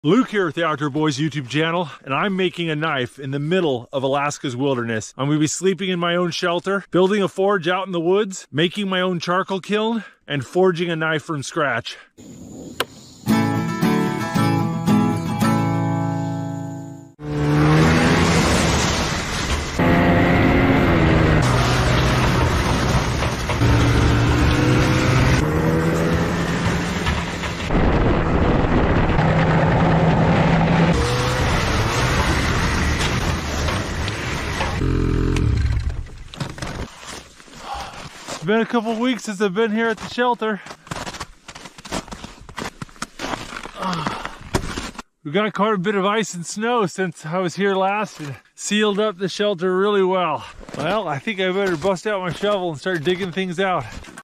Luke here with the Outdoor Boys YouTube channel, and I'm making a knife in the middle of Alaska's wilderness. I'm gonna be sleeping in my own shelter, building a forge out in the woods, making my own charcoal kiln, and forging a knife from scratch. It's been a couple weeks since I've been here at the shelter. We got quite a bit of ice and snow since I was here last and sealed up the shelter really well. Well, I think I better bust out my shovel and start digging things out.